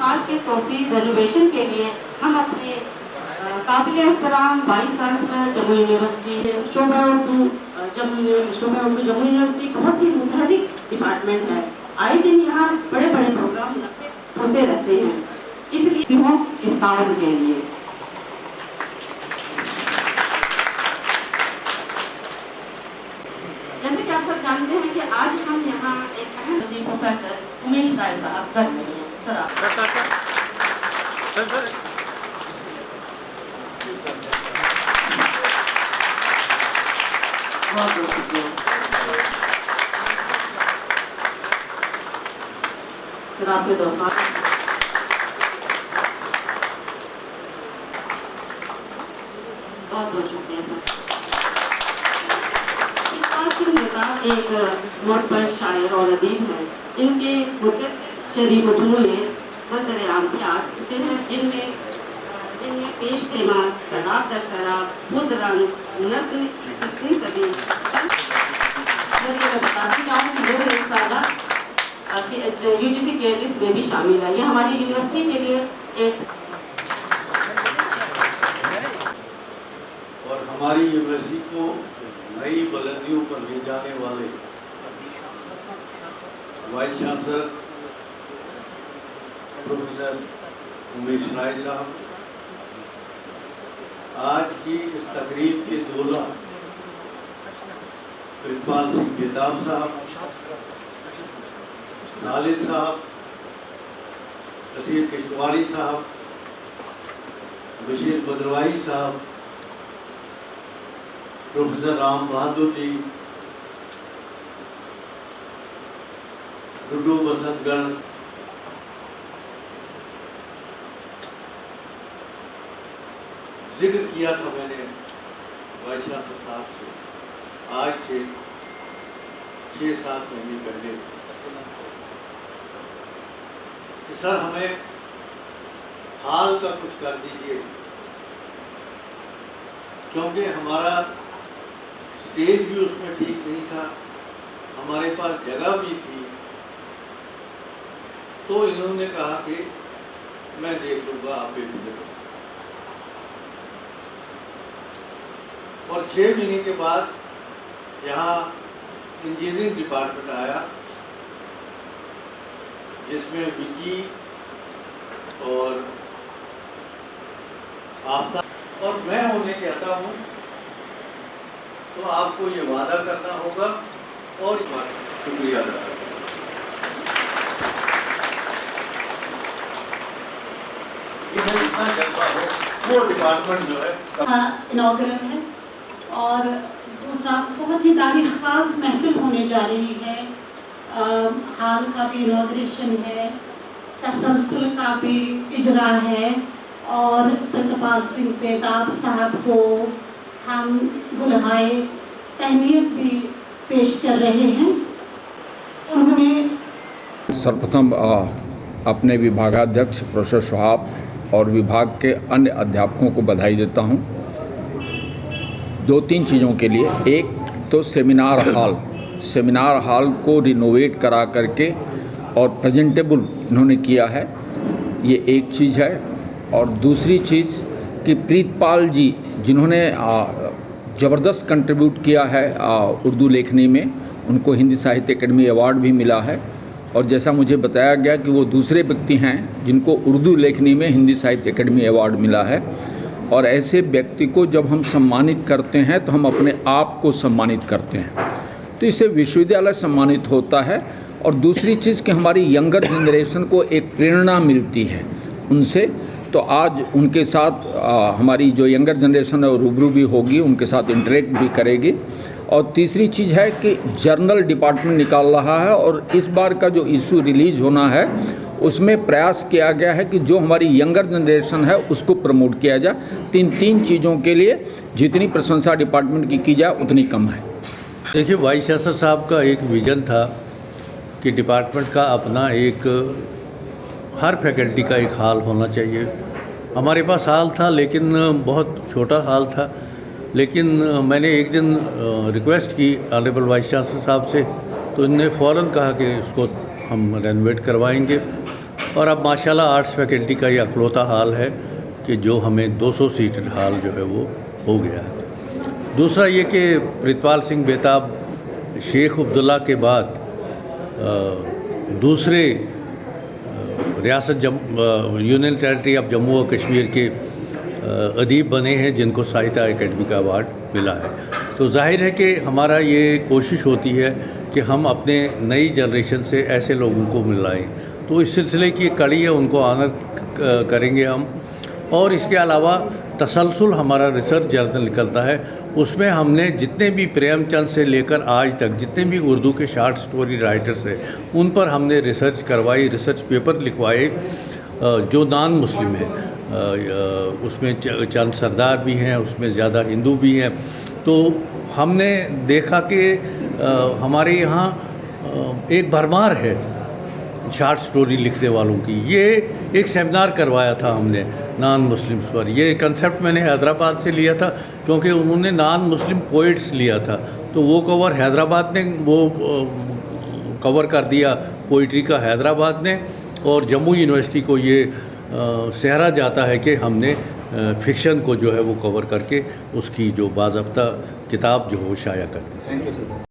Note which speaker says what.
Speaker 1: हाल के तोसी रेनोवेशन के लिए हम अपने काबिल एहतराम वाइस चांसलर जम्मू यूनिवर्सिटी शोभा उर्दू जम्मू यूनिवर्सिटी बहुत ही मुतहरिक डिपार्टमेंट है। आए दिन यहाँ बड़े बड़े प्रोग्राम होते रहते हैं, इसलिए हो इस ताउन के लिए। जैसे कि आप सब जानते हैं कि आज हम यहाँ एक अहम प्रोफेसर उमेश राय साहब कर रहे हैं। सर आप बहुत शुक्रिया सर, आपसे दरख्वास्त बहुत शुक्रिया सर। नेता एक मोहब्बत शायर और अदीब हैं, इनके शरी मजमूए मंजर आम पे आ चुके हैं, जिनमें पेश खेमा शराब दर शराब खुद रंग नस्ल 21वीं सदी। मैं बताती जाऊँ कि 2 साल UGC के लिस्ट में भी शामिल है। ये हमारी यूनिवर्सिटी के लिए एक
Speaker 2: और हमारी यूनिवर्सिटी को नई बुलंदियों पर ले जाने वाले वाइस चांसलर प्रोफेसर उमेश राय साहब, आज की इस तकरीब के दूल्हा प्रितपाल सिंह बेताब साहब, नालिद साहब, नसीर किश्तवाड़ी साहब, बशीर बदरवाई साहब, प्रोफेसर राम बहादुर जी, डुडू बसंतगढ़, जिक्र किया था मैंने वाइस चांसलर साहब से आज से 6-7 महीने पहले कि सर हमें हाल का कुछ कर दीजिए, क्योंकि हमारा स्टेज भी उसमें ठीक नहीं था, हमारे पास जगह भी थी। तो इन्होंने कहा कि मैं देख लूँगा, आप बेफिक्र रहो। और 6 महीने के बाद यहाँ इंजीनियरिंग डिपार्टमेंट आया, जिसमें विकी और आफ्ताब और मैं होने कहता हूँ, तो आपको ये वादा करना होगा और शुक्रिया अदा करना। इतना जज्बा हो, वो डिपार्टमेंट जो है
Speaker 3: इनॉग्रल है और दूसरा बहुत ही तारीख साज महफिल होने जा रही है। हाल का भी इनॉग्रेशन है, तसलसल का भी इजरा है और प्रितपाल सिंह बेताब साहब को हम गुलहाए तहनीत भी पेश कर रहे हैं। उन्होंने
Speaker 4: सर्वप्रथम अपने विभागाध्यक्ष प्रोफेसर शहाब और विभाग के अन्य अध्यापकों को बधाई देता हूं 2-3 चीज़ों के लिए। एक तो सेमिनार हॉल को रिनोवेट करा करके और प्रेजेंटेबल इन्होंने किया है, ये एक चीज़ है। और दूसरी चीज़ कि प्रीतपाल जी जिन्होंने ज़बरदस्त कंट्रीब्यूट किया है उर्दू लेखनी में, उनको हिंदी साहित्य अकेडमी अवार्ड भी मिला है। और जैसा मुझे बताया गया कि वो दूसरे व्यक्ति हैं जिनको उर्दू लेखनी में हिंदी साहित्य अकेडमी अवार्ड मिला है। और ऐसे व्यक्ति को जब हम सम्मानित करते हैं तो हम अपने आप को सम्मानित करते हैं, तो इससे विश्वविद्यालय सम्मानित होता है। और दूसरी चीज़ कि हमारी यंगर जनरेशन को एक प्रेरणा मिलती है उनसे, तो आज उनके साथ हमारी जो यंगर जनरेशन है वो रूबरू भी होगी, उनके साथ इंटरेक्ट भी करेगी। और तीसरी चीज़ है कि जर्नल डिपार्टमेंट निकाल रहा है और इस बार का जो इशू रिलीज होना है उसमें प्रयास किया गया है कि जो हमारी यंगर जनरेशन है उसको प्रमोट किया जाए। तीन चीज़ों के लिए जितनी प्रशंसा डिपार्टमेंट की जाए उतनी कम है।
Speaker 2: देखिए, वाइस चांसलर साहब का एक विज़न था कि डिपार्टमेंट का अपना एक हर फैकल्टी का एक हॉल होना चाहिए। हमारे पास हॉल था लेकिन बहुत छोटा हॉल था, लेकिन मैंने एक दिन रिक्वेस्ट की ऑनरेबल वाइस चांसलर साहब से तो इनने फ़ौरन कहा कि इसको हम रेनोवेट करवाएंगे। और अब माशाल्लाह आर्ट्स फैकल्टी का ये अकलौता हाल है कि जो हमें 200 सीटेड हाल जो है वो हो गया है। दूसरा ये कि प्रितपाल सिंह बेताब शेख अब्दुल्ला के बाद दूसरे रियासत यूनियन टेरिटरी ऑफ जम्मू और कश्मीर के अदीब बने हैं जिनको साहित्य अकेडमी का अवार्ड मिला है। तो जाहिर है कि हमारा ये कोशिश होती है कि हम अपने नई जनरेशन से ऐसे लोगों को मिलाएं। तो इस सिलसिले की एक कड़ी है, उनको ऑनर करेंगे हम। और इसके अलावा तसलसल हमारा रिसर्च जर्नल निकलता है, उसमें हमने जितने भी प्रेमचंद से लेकर आज तक जितने भी उर्दू के शॉर्ट स्टोरी राइटर्स हैं उन पर हमने रिसर्च करवाई, रिसर्च पेपर लिखवाए जो नॉन मुस्लिम हैं। उसमें चंद सरदार भी हैं, उसमें ज़्यादा हिंदू भी हैं। तो हमने देखा कि हमारे यहाँ एक भरमार है शॉर्ट स्टोरी लिखने वालों की। ये एक सेमिनार करवाया था हमने नॉन मुस्लिम्स पर। ये कंसेप्ट मैंने हैदराबाद से लिया था क्योंकि उन्होंने नॉन मुस्लिम पोइट्स लिया था, तो वो कवर हैदराबाद ने वो कवर कर दिया पोइट्री का हैदराबाद ने। और जम्मू यूनिवर्सिटी को ये सहरा जाता है कि हमने फ़िक्शन को जो है वो कवर करके उसकी जो बाज़ाब्ता किताब जो है वो शाया कर दी।
Speaker 5: Thank you sir.